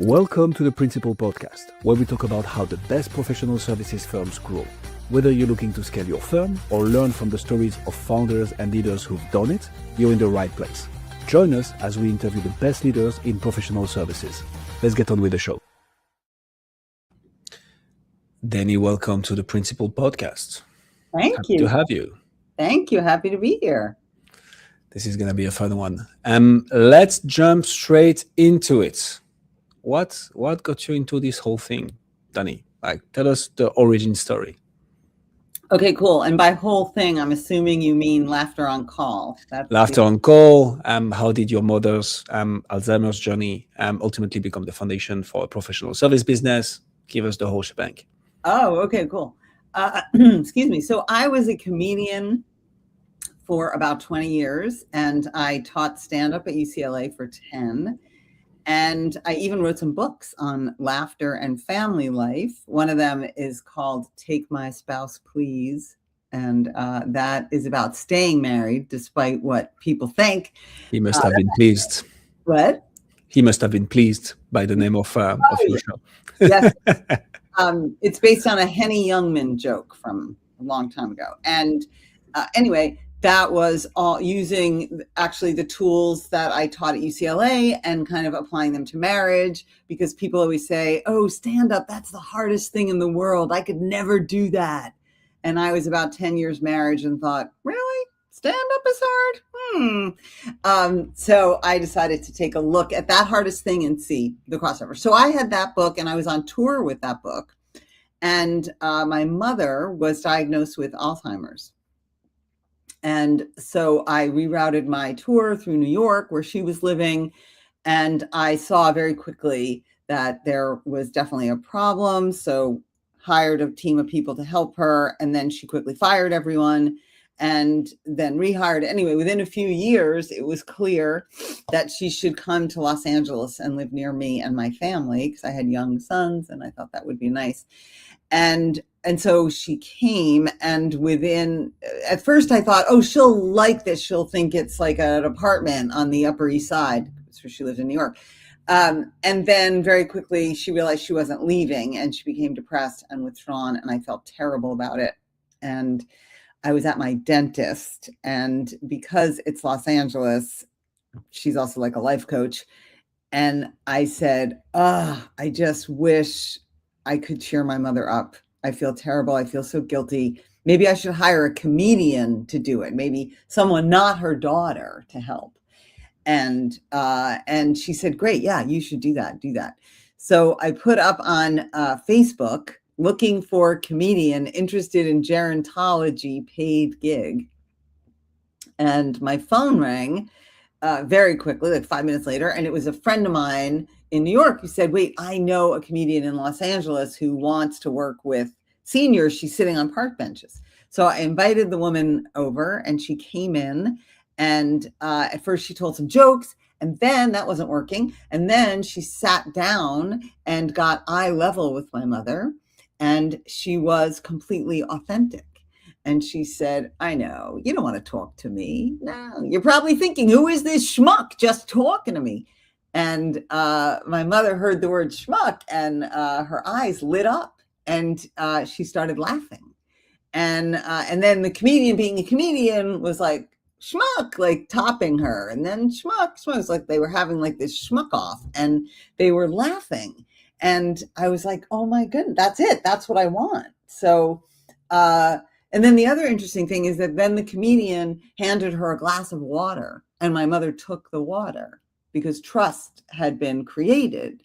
Welcome to the Principal Podcast, where we talk about how the best professional services firms grow. Whether you're looking to scale your firm or learn from the stories of founders and leaders who've done it, you're in the right place. Join us as we interview the best leaders in professional services. Let's get on with the show. Dani, welcome to the Principal Podcast. Happy to have you. Thank you. Happy to be here. This is going to be a fun one. Let's jump straight into it. What got you into this whole thing, Dani? Tell us the origin story. Okay, cool. And by whole thing, I'm assuming you mean Laughter on Call. Laughter on Call. How did your mother's Alzheimer's journey ultimately become the foundation for a professional service business? Give us the whole shebang. Oh, okay, cool. Excuse me. So I was a comedian for about 20 years, and I taught stand-up at UCLA for 10. And I even wrote some books on laughter and family life. One of them is called Take My Spouse, Please. And that is about staying married, despite what people think. He must have been pleased. What? He must have been pleased by the name of your show. Yes. It's based on a Henny Youngman joke from a long time ago. And anyway, that was all using actually the tools that I taught at UCLA and kind of applying them to marriage, because people always say, oh, stand up, that's the hardest thing in the world. I could never do that. And I was about 10 years marriage and thought, really? Stand up is hard? So I decided to take a look at that hardest thing and see the crossover. So I had that book and I was on tour with that book. And my mother was diagnosed with Alzheimer's. And so I rerouted my tour through New York, where she was living. And I saw very quickly that there was definitely a problem. So hired a team of people to help her. And then she quickly fired everyone and then rehired. Anyway, within a few years, it was clear that she should come to Los Angeles and live near me and my family, because I had young sons and I thought that would be nice. And so she came, and at first I thought, oh, she'll like this. She'll think it's like an apartment on the Upper East Side. So she lived in New York. And then very quickly she realized she wasn't leaving, and she became depressed and withdrawn. And I felt terrible about it. And I was at my dentist, and because it's Los Angeles, she's also like a life coach. And I said, I just wish I could cheer my mother up. I feel terrible. I feel so guilty. Maybe I should hire a comedian to do it. Maybe someone not her daughter to help. And she said, great. Yeah, you should do that. Do that. So I put up on Facebook looking for a comedian interested in gerontology paid gig. And my phone rang very quickly, like 5 minutes later. And it was a friend of mine in New York who said, wait, I know a comedian in Los Angeles who wants to work with seniors. She's sitting on park benches. So I invited the woman over, and she came in, and at first she told some jokes, and then that wasn't working. And then she sat down and got eye level with my mother, and she was completely authentic. And she said, I know, you don't want to talk to me. No, you're probably thinking, who is this schmuck just talking to me? And my mother heard the word schmuck, and her eyes lit up, and she started laughing. And then the comedian, being a comedian, was like, schmuck, like topping her. And then schmuck was like they were having like this schmuck off, and they were laughing. And I was like, oh my goodness, that's it. That's what I want. So, and then the other interesting thing is that then the comedian handed her a glass of water, and my mother took the water, because trust had been created.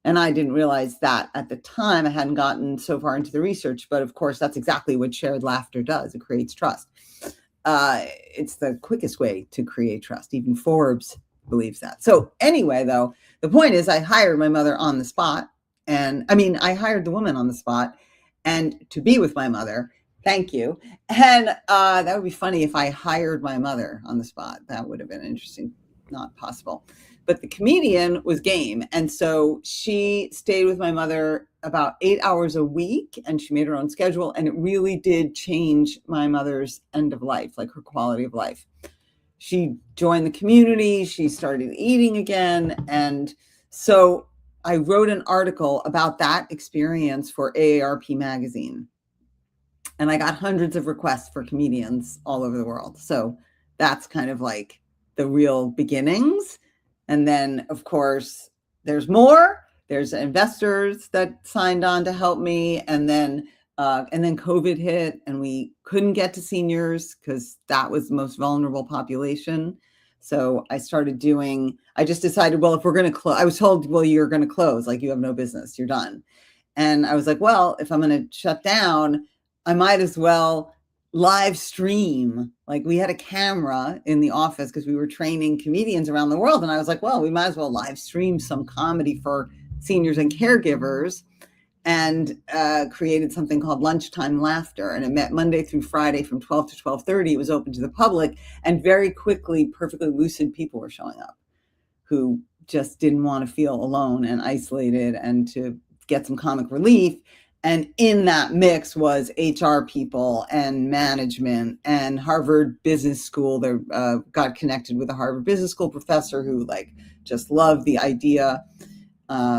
And I didn't realize that at the time. I hadn't gotten so far into the research, but of course, that's exactly what shared laughter does. It creates trust. It's the quickest way to create trust. Even Forbes believes that. So anyway, though, the point is I hired my mother on the spot. I hired the woman on the spot and to be with my mother. Thank you. And that would be funny if I hired my mother on the spot. That would have been interesting. Not possible. But the comedian was game. And so she stayed with my mother about 8 hours a week, and she made her own schedule. And it really did change my mother's end of life, like her quality of life. She joined the community. She started eating again. And so I wrote an article about that experience for AARP magazine. And I got hundreds of requests for comedians all over the world. So that's kind of like the real beginnings. And then, of course, there's more. There's investors that signed on to help me. And then COVID hit and we couldn't get to seniors because that was the most vulnerable population. So I just decided, well, if we're going to close, I was told, well, you're going to close, like you have no business, you're done. And I was like, well, if I'm going to shut down, I might as well live stream. Like we had a camera in the office because we were training comedians around the world. And I was like, well, we might as well live stream some comedy for seniors and caregivers, and created something called Lunchtime Laughter. And it met Monday through Friday from 12 to 12:30. It was open to the public. And very quickly, perfectly lucid people were showing up who just didn't want to feel alone and isolated and to get some comic relief. And in that mix was HR people and management and Harvard Business School. They got connected with a Harvard Business School professor who just loved the idea.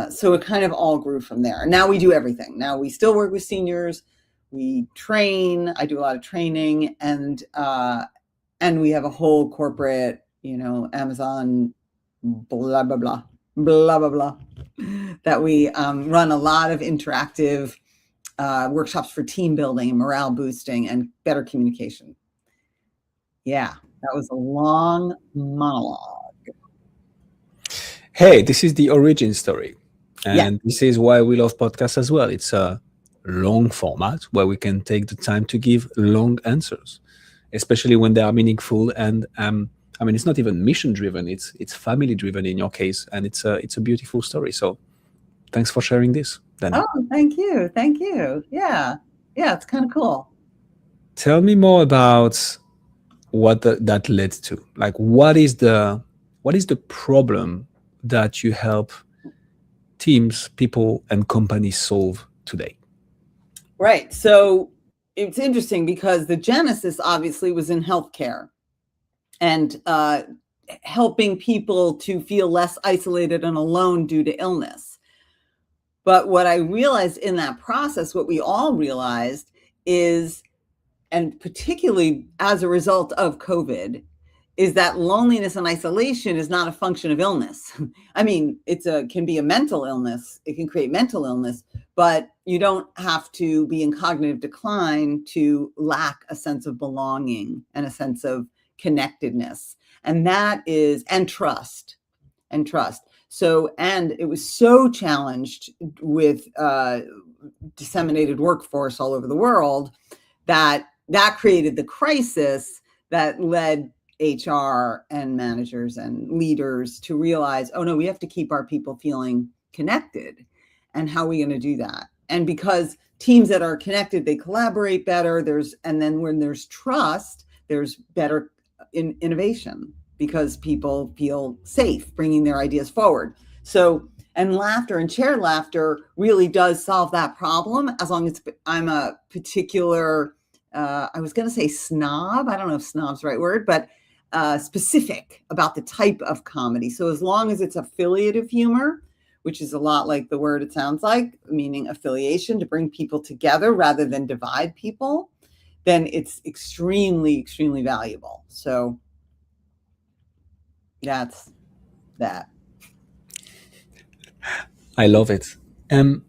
So it kind of all grew from there. Now we do everything. Now we still work with seniors. We train. I do a lot of training, and we have a whole corporate, Amazon, blah blah blah, blah blah blah, that we run a lot of interactive workshops for team building and morale boosting and better communication. Yeah, that was a long monologue. Hey, this is the origin story. And Yeah. this is why we love podcasts as well. It's a long format where we can take the time to give long answers, especially when they are meaningful. And it's not even mission driven, it's family driven in your case. And it's a beautiful story. So thanks for sharing this, Dani. Oh, thank you. Thank you. Yeah. Yeah, it's kind of cool. Tell me more about what that led to. Like, what is the problem that you help teams, people, and companies solve today? Right. So it's interesting because the genesis obviously was in healthcare and helping people to feel less isolated and alone due to illness. But what I realized in that process, what we all realized is, and particularly as a result of COVID, is that loneliness and isolation is not a function of illness. I mean, can be a mental illness. It can create mental illness, but you don't have to be in cognitive decline to lack a sense of belonging and a sense of connectedness. And trust. So, and it was so challenged with disseminated workforce all over the world that created the crisis that led HR and managers and leaders to realize, oh no, we have to keep our people feeling connected. And how are we going to do that? And because teams that are connected, they collaborate better. And then when there's trust, there's better innovation because people feel safe bringing their ideas forward. So, and laughter and shared laughter really does solve that problem, as long as I'm a particular, I was going to say snob. I don't know if snob's the right word, but specific about the type of comedy. So as long as it's affiliative humor, which is a lot like the word it sounds like, meaning affiliation, to bring people together rather than divide people, then it's extremely, extremely valuable. So that's that. I love it. The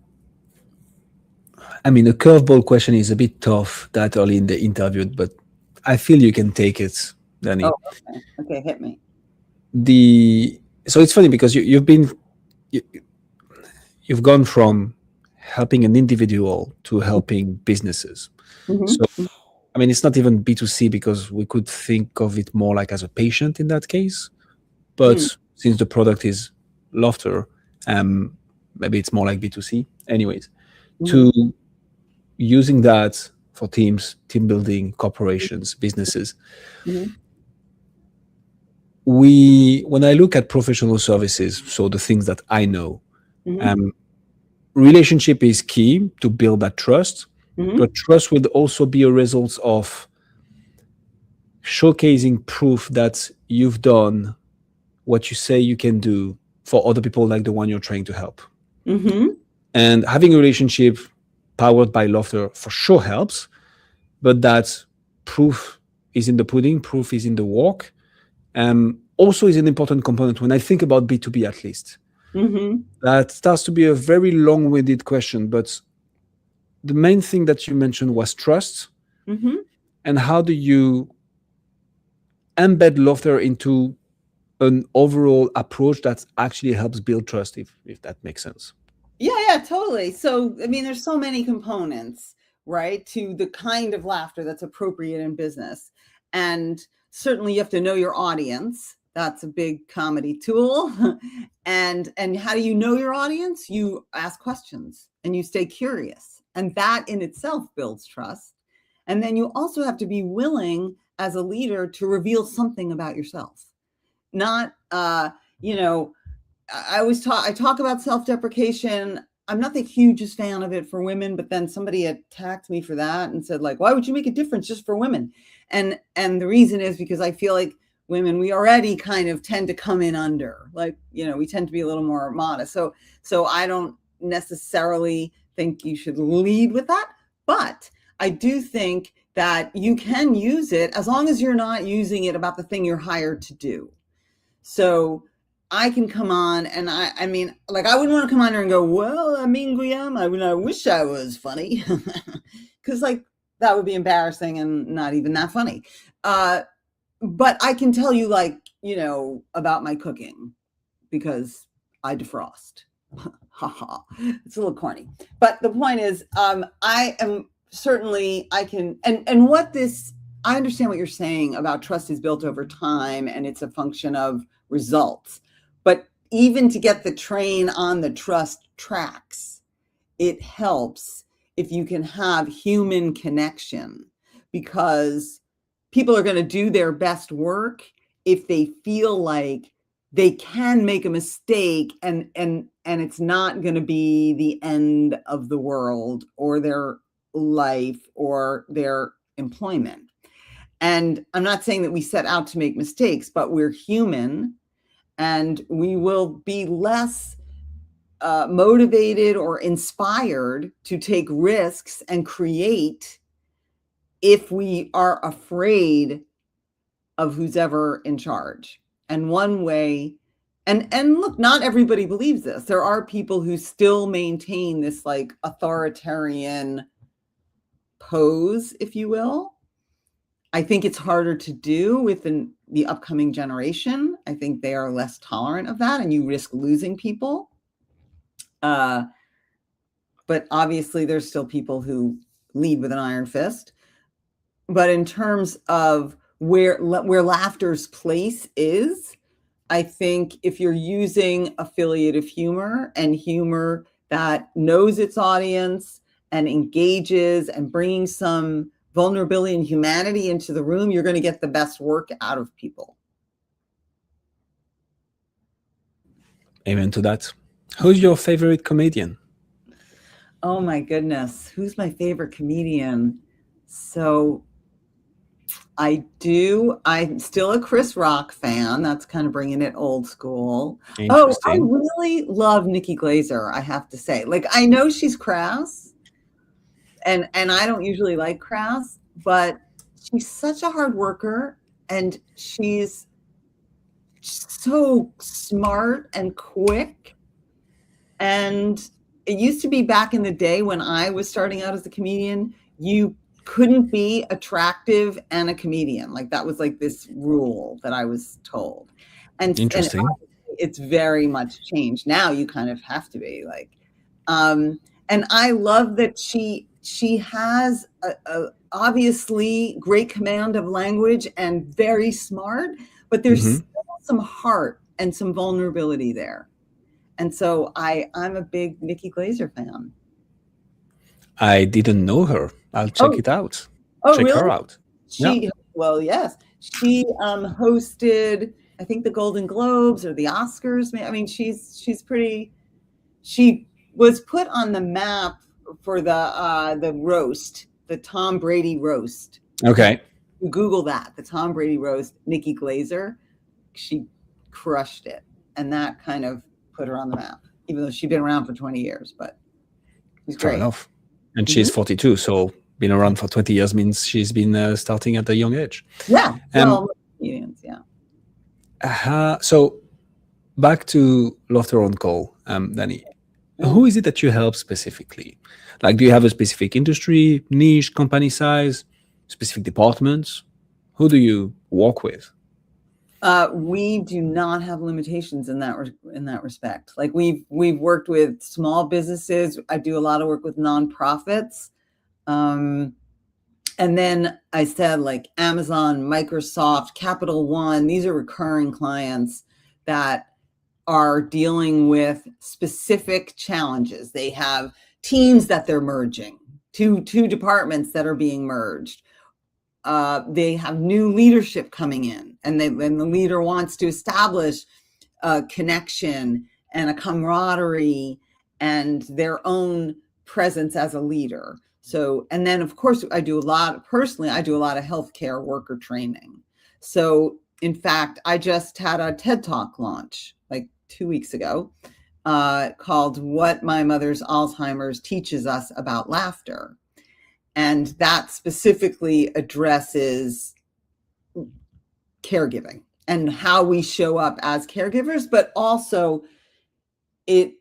curveball question is a bit tough that early in the interview, but I feel you can take it, Dani. Oh, okay, hit me. So it's funny because you've gone from helping an individual to helping businesses. Mm-hmm. So, it's not even B2C because we could think of it more like as a patient in that case. But since the product is laughter, maybe it's more like B2C. Anyways, to using that for teams, team building, corporations, businesses. When I look at professional services, so the things that I know, relationship is key to build that trust, but trust would also be a result of showcasing proof that you've done what you say you can do for other people like the one you're trying to help. Mm-hmm. And having a relationship powered by laughter for sure helps, but that proof is in the pudding, proof is in the walk. Also is an important component when I think about B2B, at least. Mm-hmm. That starts to be a very long-winded question, but the main thing that you mentioned was trust. Mm-hmm. And how do you embed laughter into an overall approach that actually helps build trust, if that makes sense? Yeah, totally. So, I mean, there's so many components, right, to the kind of laughter that's appropriate in business. And certainly you have to know your audience. That's a big comedy tool. And how do you know your audience? You ask questions and you stay curious. And that in itself builds trust. And then you also have to be willing as a leader to reveal something about yourself. Not you know, I talk about self-deprecation. I'm not the hugest fan of it for women, but then somebody attacked me for that and said, like, why would you make a difference just for women? And the reason is because I feel like women, we already kind of tend to come in under, like, we tend to be a little more modest. So I don't necessarily think you should lead with that, but I do think that you can use it as long as you're not using it about the thing you're hired to do. So I can come on and I mean, like, I wouldn't want to come on there and go, well, I mean, Guillaume, I wish I was funny. Because, like, that would be embarrassing and not even that funny. But I can tell you, like, about my cooking because I defrost. It's a little corny. But the point is, I am certainly, I can, and what this, I understand what you're saying about trust is built over time and it's a function of results. But even to get the train on the trust tracks, it helps if you can have human connection, because people are going to do their best work if they feel like they can make a mistake and it's not going to be the end of the world or their life or their employment. And I'm not saying that we set out to make mistakes, but we're human and we will be less motivated or inspired to take risks and create if we are afraid of who's ever in charge. And one way, and look, not everybody believes this. There are people who still maintain this, like, authoritarian pose, if you will. I think it's harder to do with the upcoming generation. I think they are less tolerant of that, and you risk losing people. But obviously, there's still people who lead with an iron fist. But in terms of where laughter's place is, I think if you're using affiliative humor and humor that knows its audience and engages and bringing some vulnerability and humanity into the room, you're going to get the best work out of people. Amen to that. Who's your favorite comedian? Oh my goodness. Who's my favorite comedian? So I'm still a Chris Rock fan. That's kind of bringing it old school. Oh, I really love Nikki Glaser, I have to say. Like, I know she's crass, and I don't usually like crass, but she's such a hard worker, and she's so smart and quick. And it used to be back in the day when I was starting out as a comedian, you couldn't be attractive and a comedian. Like, that was like this rule that I was told. And interesting. And it's very much changed. Now you kind of have to be like, and I love that she has a obviously great command of language and very smart, but there's still some heart and some vulnerability there. And so I'm a big Nikki Glaser fan. I didn't know her. I'll check it out. Check really? her out. Well, yes. She hosted, I think, the Golden Globes or the Oscars. I mean, she's pretty. She was put on the map for the roast, the Tom Brady roast. Okay. You Google that, the Tom Brady roast, Nikki Glaser. She crushed it, and that kind of put her on the map. even though she'd been around for 20 years, but she's Fair great. enough. And she's 42, so been around for 20 years means she's been starting at a young age. Yeah. Well, meetings, yeah. So back to Laughter on Call, Dani. Who is it that you help specifically? Like, do you have a specific industry, niche, company size, specific departments? Who do you work with? We do not have limitations in that respect. Like we've worked with small businesses. I do a lot of work with nonprofits. And then I said like Amazon, Microsoft, Capital One, these are recurring clients that are dealing with specific challenges. They have teams that they're merging, two departments that are being merged. They have new leadership coming in, and the leader wants to establish a connection and a camaraderie and their own presence as a leader. So, and then of course, I do a lot of healthcare worker training. So in fact, I just had a TED Talk launch like 2 weeks ago called What My Mother's Alzheimer's Teaches Us About Laughter. And that specifically addresses caregiving and how we show up as caregivers, but also it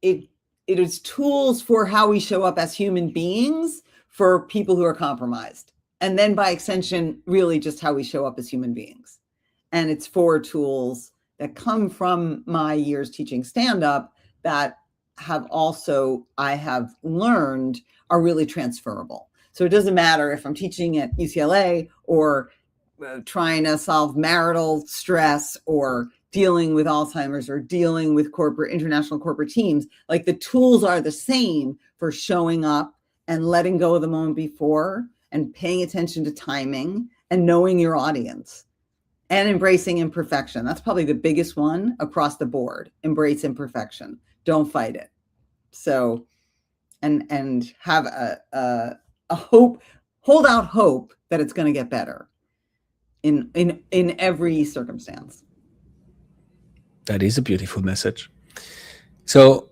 is tools for how we show up as human beings for people who are compromised. And then by extension, really just how we show up as human beings. And it's 4 tools that come from my years teaching stand-up that I have learned are really transferable. So it doesn't matter if I'm teaching at UCLA or trying to solve marital stress or dealing with Alzheimer's or dealing with international corporate teams. Like the tools are the same for showing up and letting go of the moment before and paying attention to timing and knowing your audience and embracing imperfection. That's probably the biggest one across the board. Embrace imperfection. Don't fight it. So, and have a hope, hold out hope that it's going to get better in every circumstance. That is a beautiful message. So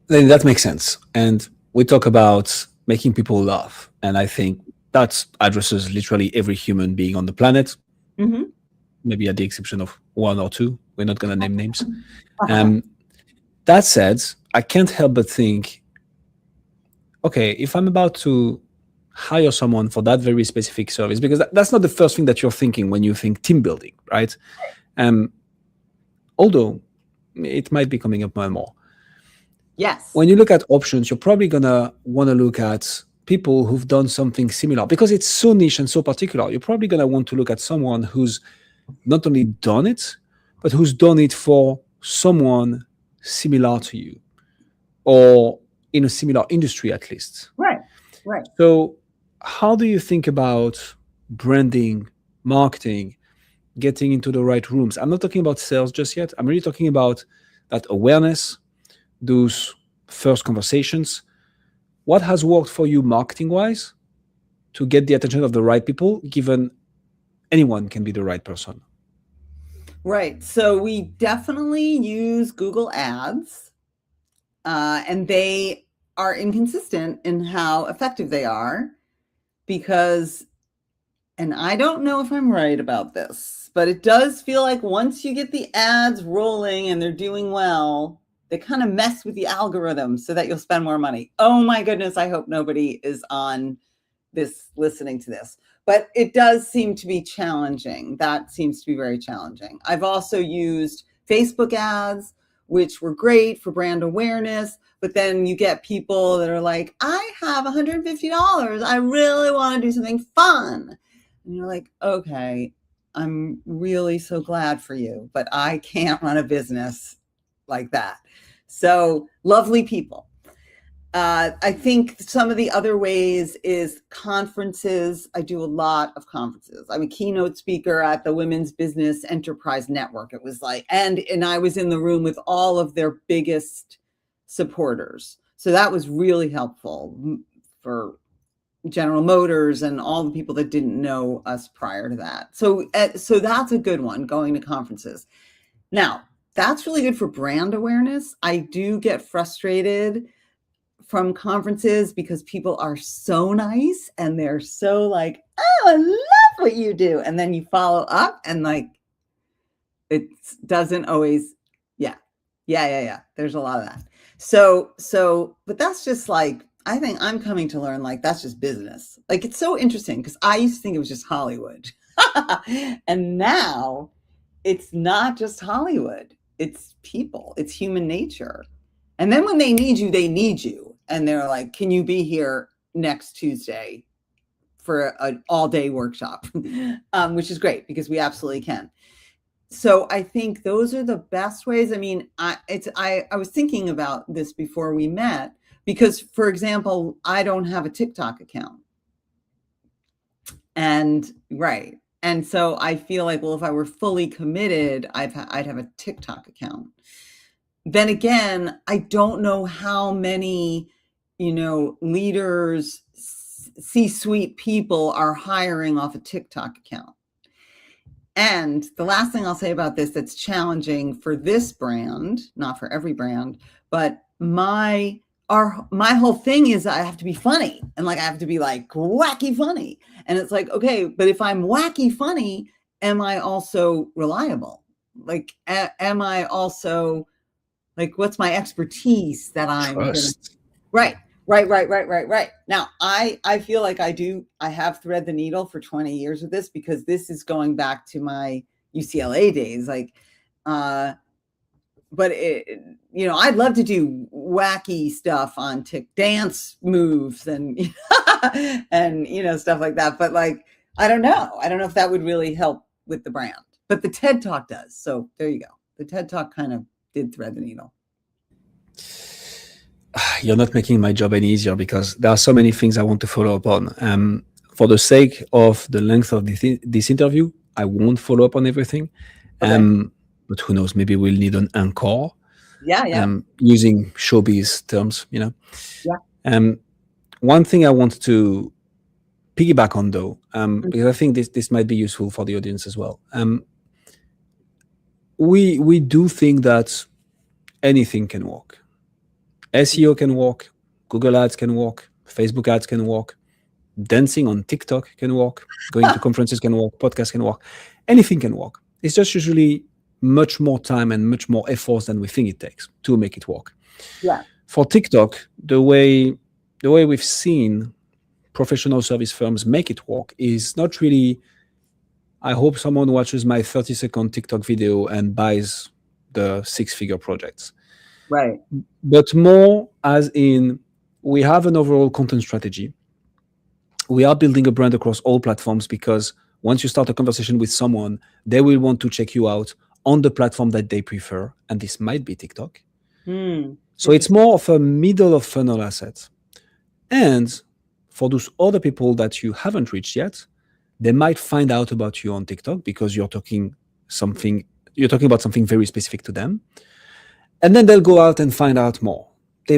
then that makes sense. And we talk about making people laugh. And I think that addresses literally every human being on the planet, maybe at the exception of 1 or 2. We're not going to name names. That said, I can't help but think, okay, if I'm about to hire someone for that very specific service, because that's not the first thing that you're thinking when you think team building, right? Although it might be coming up more and more. Yes. When you look at options, you're probably going to want to look at people who've done something similar because it's so niche and so particular. You're probably going to want to look at someone who's not only done it, but who's done it for someone similar to you or in a similar industry at least. Right. So how do you think about branding, marketing, getting into the right rooms? I'm not talking about sales just yet. I'm really talking about that awareness, those first conversations. What has worked for you marketing-wise to get the attention of the right people, given anyone can be the right person? Right. So we definitely use Google Ads, and they are inconsistent in how effective they are because, and I don't know if I'm right about this, but it does feel like once you get the ads rolling and they're doing well, they kind of mess with the algorithm so that you'll spend more money. Oh my goodness, I hope nobody is on this listening to this. But it does seem to be challenging. That seems to be very challenging. I've also used Facebook ads, which were great for brand awareness, but then you get people that are like, I have $150. I really want to do something fun. And you're like, okay, I'm really so glad for you, but I can't run a business like that. So lovely people. I think some of the other ways is conferences. I do a lot of conferences. I'm a keynote speaker at the Women's Business Enterprise Network. It was like, and I was in the room with all of their biggest supporters. So that was really helpful for General Motors and all the people that didn't know us prior to that. So that's a good one, going to conferences. Now, that's really good for brand awareness. I do get frustrated from conferences because people are so nice and they're so like, oh, I love what you do. And then you follow up and like, it doesn't always, yeah. There's a lot of that. So, but that's just like, I think I'm coming to learn like that's just business. Like it's so interesting because I used to think it was just Hollywood. And now it's not just Hollywood. It's people, it's human nature. And then when they need you, they need you. And they're like, can you be here next Tuesday for an all-day workshop? Which is great because we absolutely can. So I think those are the best ways. I mean, I was thinking about this before we met because, for example, I don't have a TikTok account. And right. And so I feel like, well, if I were fully committed, I'd have a TikTok account. Then again, I don't know how many, leaders, C-suite people are hiring off a TikTok account. And the last thing I'll say about this that's challenging for this brand, not for every brand, but my whole thing is I have to be funny and like I have to be like wacky funny. And it's like, okay, but if I'm wacky funny, am I also reliable? Like, am I also like, what's my expertise that I'm Trust. Right. Now, I feel like I have thread the needle for 20 years with this because this is going back to my UCLA days. Like, but I'd love to do wacky stuff on dance moves and, and, stuff like that. But like, I don't know if that would really help with the brand, but the TED Talk does. So there you go. The TED Talk kind of did thread the needle. You're not making my job any easier because there are so many things I want to follow up on. For the sake of the length of this interview, I won't follow up on everything. Okay. But who knows? Maybe we'll need an encore. Yeah. Using showbiz terms, Yeah. One thing I want to piggyback on, though, because I think this might be useful for the audience as well. We do think that anything can work. SEO can work, Google ads can work, Facebook ads can work, dancing on TikTok can work, going to conferences can work, podcasts can work, anything can work. It's just usually much more time and much more effort than we think it takes to make it work. Yeah. For TikTok, the way we've seen professional service firms make it work is not really, I hope someone watches my 30-second TikTok video and buys the 6-figure projects. Right. But more as in, we have an overall content strategy. We are building a brand across all platforms because once you start a conversation with someone, they will want to check you out on the platform that they prefer. And this might be TikTok. So it's more of a middle of funnel asset. And for those other people that you haven't reached yet, they might find out about you on TikTok because you're talking about something very specific to them. And then they'll go out and find out more. They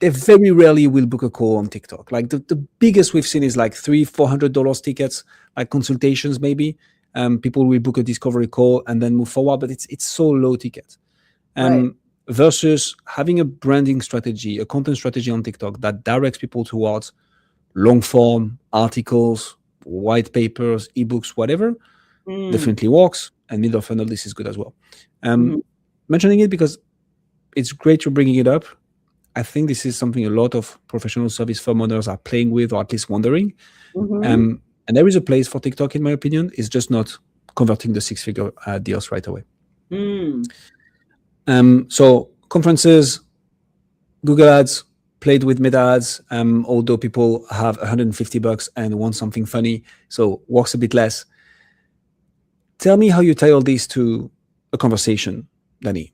very rarely will book a call on TikTok. Like the biggest we've seen is like $300-400 tickets, like consultations maybe. People will book a discovery call and then move forward, but it's so low ticket. Versus having a branding strategy, a content strategy on TikTok that directs people towards long form articles, white papers, ebooks, whatever, definitely works. And middle funnel, this is good as well. Mentioning it because it's great you're bringing it up. I think this is something a lot of professional service firm owners are playing with, or at least wondering. And there is a place for TikTok, in my opinion. It's just not converting the 6-figure deals right away. So conferences, Google ads, played with meta ads, although people have $150 and want something funny, so works a bit less. Tell me how you tie all this to a conversation, Dani.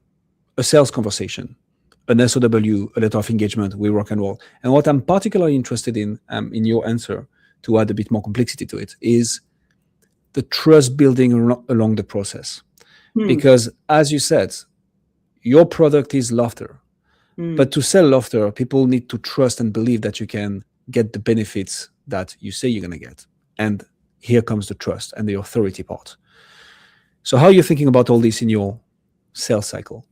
A sales conversation, an SOW, a letter of engagement, we rock and roll. And what I'm particularly interested in your answer, to add a bit more complexity to it, is the trust building along the process. Because as you said, your product is laughter. But to sell laughter, people need to trust and believe that you can get the benefits that you say you're going to get. And here comes the trust and the authority part. So how are you thinking about all this in your sales cycle?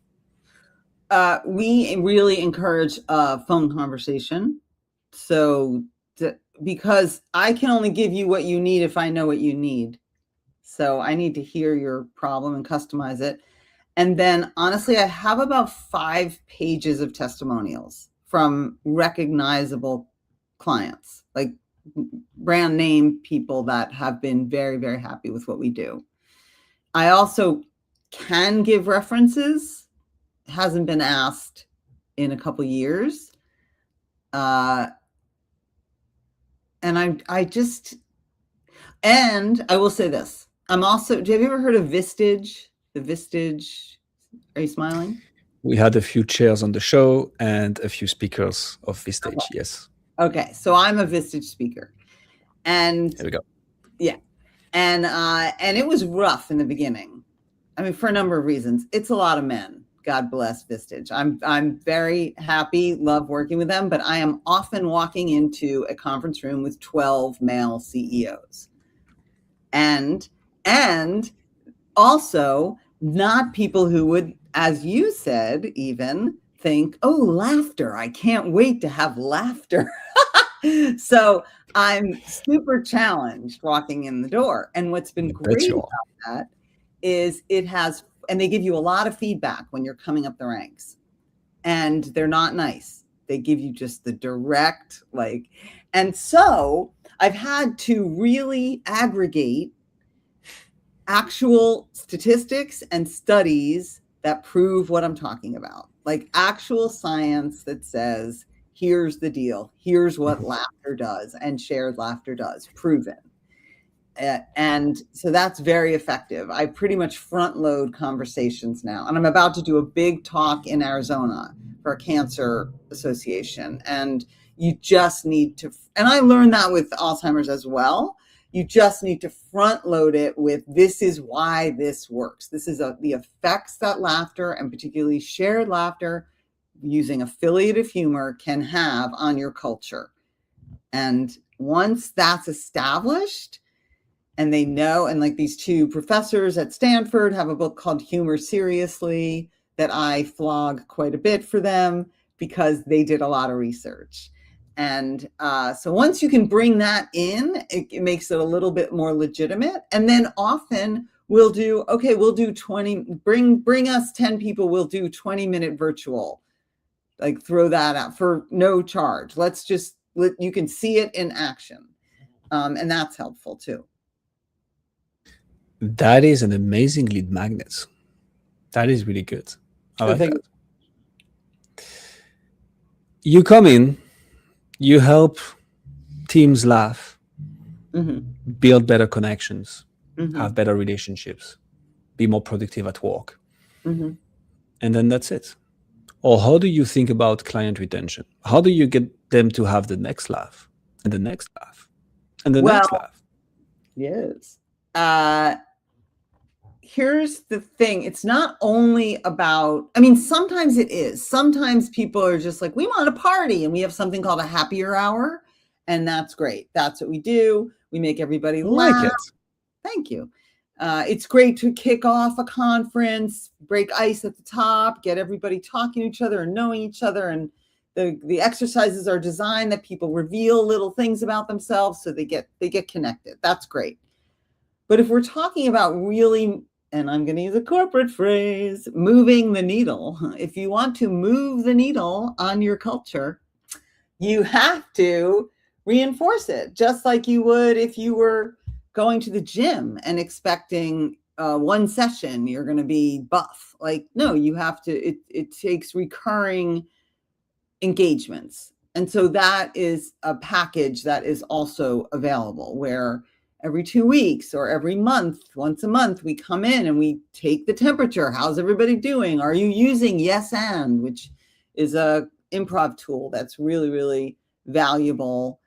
We really encourage phone conversation. So because I can only give you what you need if I know what you need. So I need to hear your problem and customize it. And then honestly, I have about 5 pages of testimonials from recognizable clients, like brand name people that have been very, very happy with what we do. I also can give references. Hasn't been asked in a couple years. And I will say this. I'm also, have you ever heard of Vistage? The Vistage, are you smiling? We had a few chairs on the show and a few speakers of Vistage, Okay. yes. Okay, so I'm a Vistage speaker. And here we go. Yeah. And it was rough in the beginning. I mean, for a number of reasons. It's a lot of men. God bless Vistage. I'm very happy, love working with them, but I am often walking into a conference room with 12 male CEOs. And also not people who would, as you said, even think, oh, laughter. I can't wait to have laughter. So I'm super challenged walking in the door. And what's been great about that is and they give you a lot of feedback when you're coming up the ranks. And they're not nice. They give you just the direct, and so I've had to really aggregate actual statistics and studies that prove what I'm talking about, like actual science that says, here's the deal, here's what laughter does and shared laughter does, proven. And so that's very effective. I pretty much front load conversations now. And I'm about to do a big talk in Arizona for a cancer association. And you just need to, and I learned that with Alzheimer's as well. You just need to front load it with, this is why this works. This is the effects that laughter, and particularly shared laughter using affiliative humor, can have on your culture. And once that's established, and they know, and like these 2 professors at Stanford have a book called Humor Seriously that I flog quite a bit for them because they did a lot of research. And so once you can bring that in, it makes it a little bit more legitimate. And then often we'll do 20, bring us 10 people, we'll do 20-minute virtual, like throw that out for no charge. You can see it in action. And that's helpful too. That is an amazing lead magnet. That is really good. I like that. You come in, you help teams laugh, build better connections, have better relationships, be more productive at work. And then that's it. Or how do you think about client retention? How do you get them to have the next laugh and the next laugh and the next laugh? Yes. Here's the thing. It's not only about, I mean, sometimes it is. Sometimes people are just like, we want a party, and we have something called a happier hour. And that's great. That's what we do. We make everybody laugh. Like it. Thank you. It's great to kick off a conference, break ice at the top, get everybody talking to each other and knowing each other. And the exercises are designed that people reveal little things about themselves so they get connected. That's great. But if we're talking about really, and I'm going to use a corporate phrase, moving the needle, if you want to move the needle on your culture, you have to reinforce it, just like you would if you were going to the gym and expecting one session you're going to be buff. Like, no, you have to, it takes recurring engagements. And so that is a package that is also available, where every 2 weeks or every month, once a month, we come in and we take the temperature. How's everybody doing? Are you using Yes And, which is a improv tool that's really, really valuable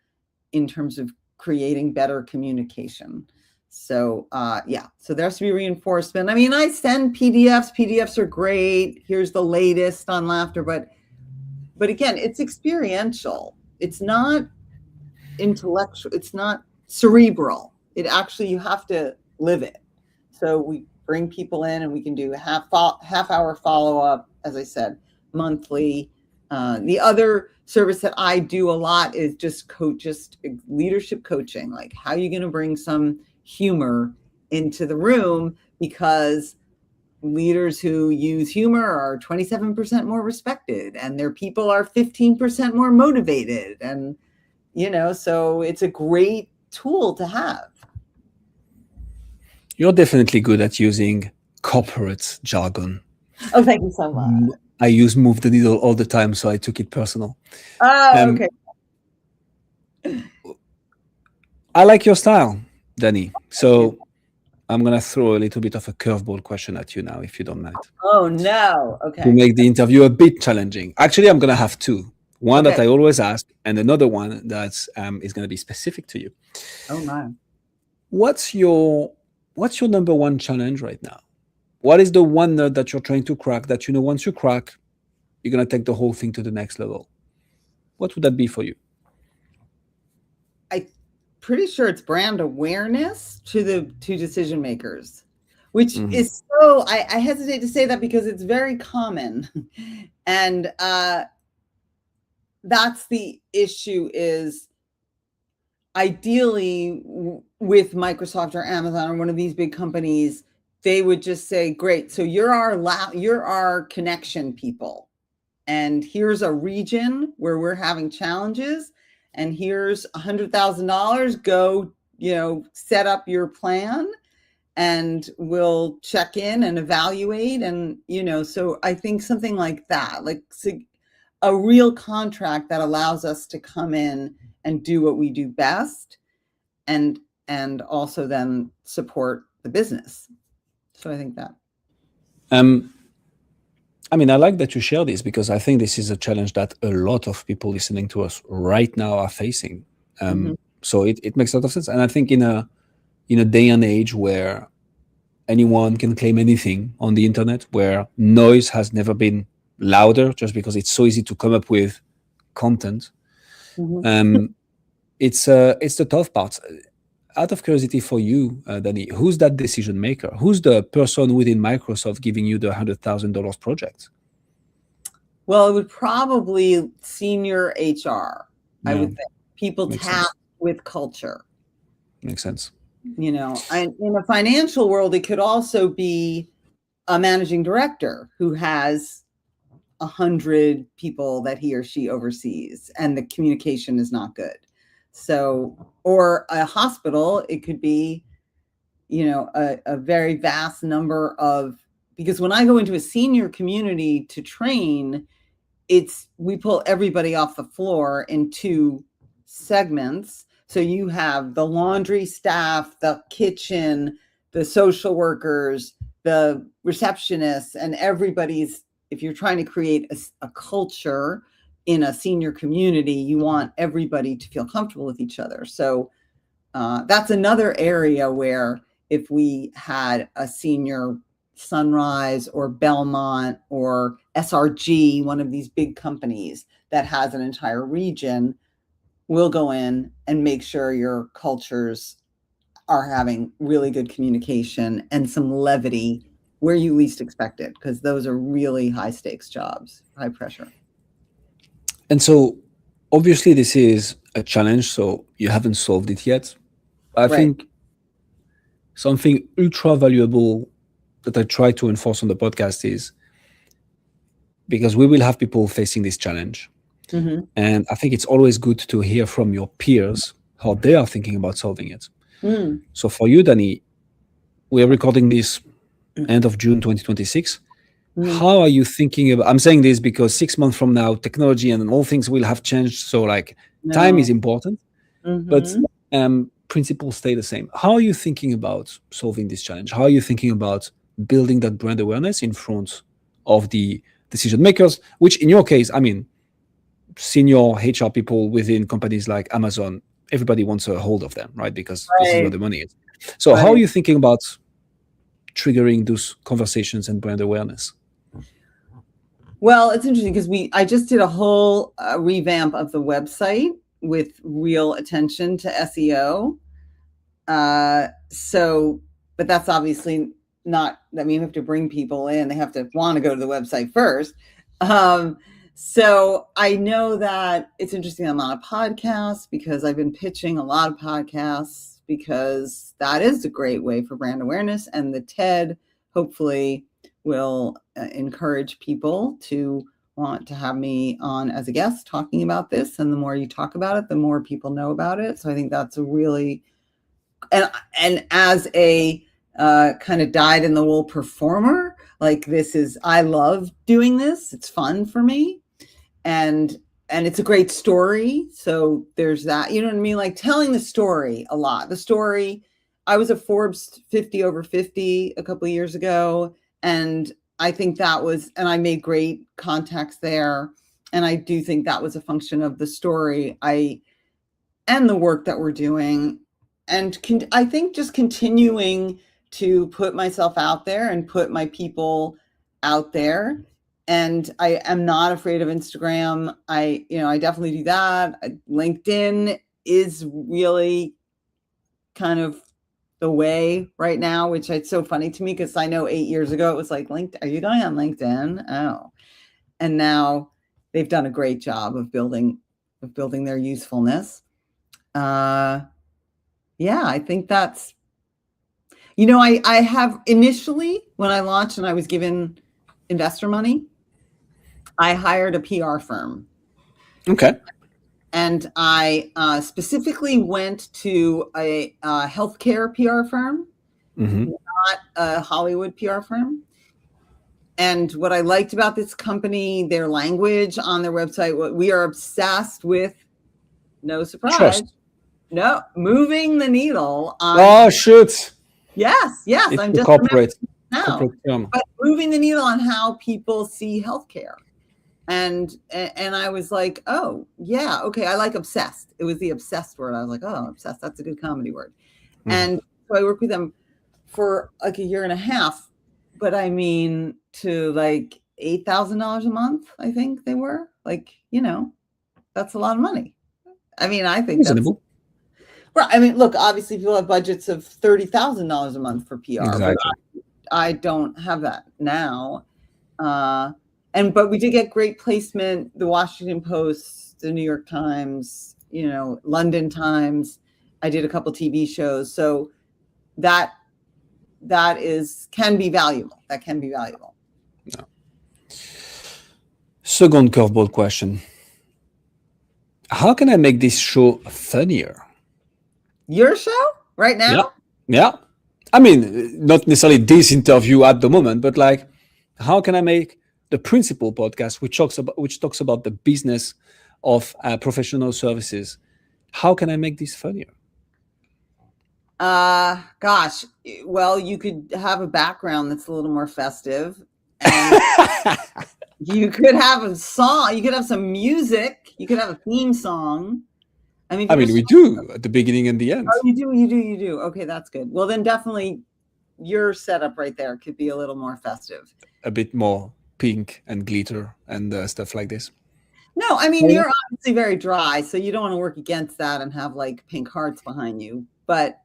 in terms of creating better communication. So so there has to be reinforcement. I mean, I send PDFs. PDFs are great. Here's the latest on laughter, but again, it's experiential. It's not intellectual. It's not cerebral. It actually, you have to live it. So bring people in, and we can do half-hour follow-up, as I said, monthly. The other service that I do a lot is just leadership coaching. Like, how are you going to bring some humor into the room? Because leaders who use humor are 27% more respected, and their people are 15% more motivated. And, so it's a great tool to have. You're definitely good at using corporate jargon. Oh, thank you so much. I use move the needle all the time, so I took it personal. Oh, okay. I like your style, Dani. So I'm going to throw a little bit of a curveball question at you now, if you don't mind. Oh, no. Okay. To make the interview a bit challenging. Actually, I'm going to have two. One that I always ask, and another one that is going to be specific to you. Oh, my. What's your number one challenge right now? What is the one nut that you're trying to crack that, once you crack, you're going to take the whole thing to the next level? What would that be for you? I'm pretty sure it's brand awareness to decision makers, which is so, I hesitate to say that because it's very common. And that's the issue, is ideally with Microsoft or Amazon or one of these big companies, they would just say, great, so you're our connection people. And here's a region where we're having challenges, and here's $100,000. Go, set up your plan, and we'll check in and evaluate. And, so I think something like that, like a real contract that allows us to come in and do what we do best, and also then support the business. So I think that. I like that you share this, because I think this is a challenge that a lot of people listening to us right now are facing. So it makes a lot of sense. And I think in a day and age where anyone can claim anything on the internet, where noise has never been louder, just because it's so easy to come up with content, it's the tough part. Out of curiosity for you, Dani, who's that decision maker? Who's the person within Microsoft giving you the $100,000 project? Well, it would probably senior HR. I would think people tasked with culture. Makes sense. In a financial world, it could also be a managing director who has 100 people that he or she oversees, and the communication is not good. So, or a hospital, it could be, a very vast number of, because when I go into a senior community to train, we pull everybody off the floor in two segments. So you have the laundry staff, the kitchen, the social workers, the receptionists, and if you're trying to create a culture in a senior community, you want everybody to feel comfortable with each other. So that's another area where if we had a senior Sunrise or Belmont or SRG, one of these big companies that has an entire region, we'll go in and make sure your cultures are having really good communication and some levity where you least expect it, because those are really high stakes jobs, high pressure. And so obviously this is a challenge, so you haven't solved it yet. I think something ultra valuable that I try to enforce on the podcast is, because we will have people facing this challenge. And I think it's always good to hear from your peers how they are thinking about solving it. So for you, Dani, we are recording this end of June 2026. How are you thinking about, I'm saying this because 6 months from now, technology and all things will have changed. So time is important, but principles stay the same. How are you thinking about solving this challenge? How are you thinking about building that brand awareness in front of the decision makers, which in your case, senior HR people within companies like Amazon, everybody wants a hold of them, right? Because this is where the money is. So how are you thinking about triggering those conversations and brand awareness? Well, it's interesting because I just did a whole revamp of the website with real attention to SEO. But that's obviously not, I mean, you have to bring people in. They have to want to go to the website first. So I know that it's interesting. I'm on a podcast because I've been pitching a lot of podcasts because that is a great way for brand awareness. And the TED hopefully will encourage people to want to have me on as a guest talking about this. And the more you talk about it, the more people know about it. So I think that's a really, and as a kind of dyed in the wool performer, like this is, I love doing this. It's fun for me. And it's a great story. So there's that, you know what I mean? Like telling the story a lot. The story, I was a Forbes 50 over 50 a couple of years ago. And I think that was, and I made great contacts there. And I do think that was a function of the story and the work that we're doing. And I think just continuing to put myself out there and put my people out there. And I am not afraid of Instagram. I definitely do that. LinkedIn is really kind of the way right now, which it's so funny to me because I know 8 years ago it was like, are you going on LinkedIn? Oh, and now they've done a great job of building their usefulness. Yeah, I think that's, I have initially when I launched and I was given investor money, I hired a PR firm. Okay. And I specifically went to a healthcare PR firm, not a Hollywood PR firm. And what I liked about this company, their language on their website, what we are obsessed with, no surprise, Trust. no, moving the needle on. Oh, shoot. Yes. It's I'm the just corporate now, term. but moving the needle on how people see healthcare. And I was like, oh, yeah, okay, I like obsessed. It was the obsessed word. I was like, oh, obsessed, that's a good comedy word. And so I worked with them for like a year and a half, but I mean, to like $8,000 a month, I think they were like, that's a lot of money. I mean, I think reasonable. Right. I mean, look, obviously people have budgets of $30,000 a month for PR, Exactly. but I don't have that now. But we did get great placement, the Washington Post, the New York Times, London Times. I did a couple TV shows. So that can be valuable. That can be valuable. No. Second curveball question. How can I make this show funnier? Your show right now? Yeah. I mean, not necessarily this interview at the moment, but like, how can I make the Principal podcast, which talks about the business of professional services? How can I make this funnier? Gosh, well, you could have a background that's a little more festive. And you could have a song. You could have some music. You could have a theme song. I mean, we do at the beginning and the end. Oh, you do. Okay, that's good. Well, then definitely your setup right there could be a little more festive. A bit more pink and glitter and stuff like this. No, I mean, you're obviously very dry, so you don't want to work against that and have like pink hearts behind you. But,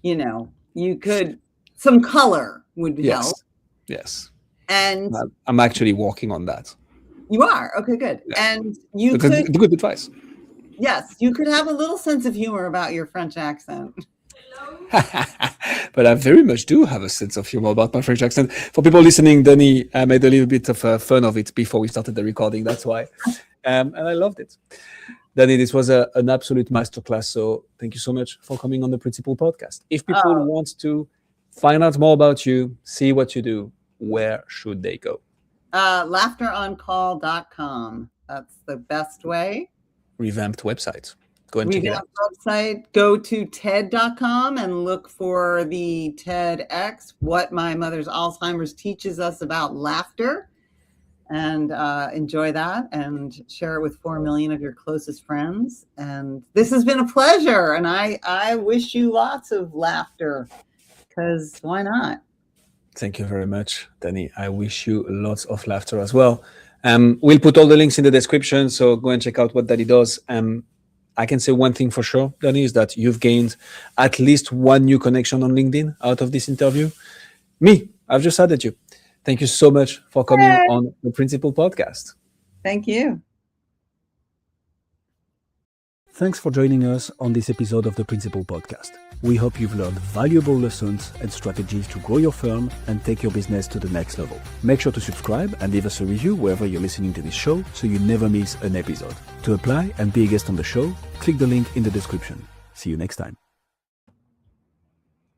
you could, some color would help. Yes. And I'm actually working on that. You are? Okay, good. Yeah. And you could... Good advice. Yes, you could have a little sense of humor about your French accent. But I very much do have a sense of humor about my French accent. For people listening, Dani made a little bit of fun of it before we started the recording. That's why. And I loved it. Dani, this was an absolute masterclass. So thank you so much for coming on the Principal podcast. If people want to find out more about you, see what you do, where should they go? LaughterOnCall.com. That's the best way. Revamped website. Go and check it out. Website. Go to TED.com and look for the TEDx, What My Mother's Alzheimer's Teaches Us About Laughter. And enjoy that and share it with 4 million of your closest friends. And this has been a pleasure. And I wish you lots of laughter, because why not? Thank you very much, Dani. I wish you lots of laughter as well. We'll put all the links in the description, so go and check out what Dani does. I can say one thing for sure, Dani, is that you've gained at least one new connection on LinkedIn out of this interview. Me, I've just added you. Thank you so much for coming on the Principal Podcast. Thank you. Thanks for joining us on this episode of the Principal Podcast. We hope you've learned valuable lessons and strategies to grow your firm and take your business to the next level. Make sure to subscribe and leave us a review wherever you're listening to this show so you never miss an episode. To apply and be a guest on the show, click the link in the description. See you next time.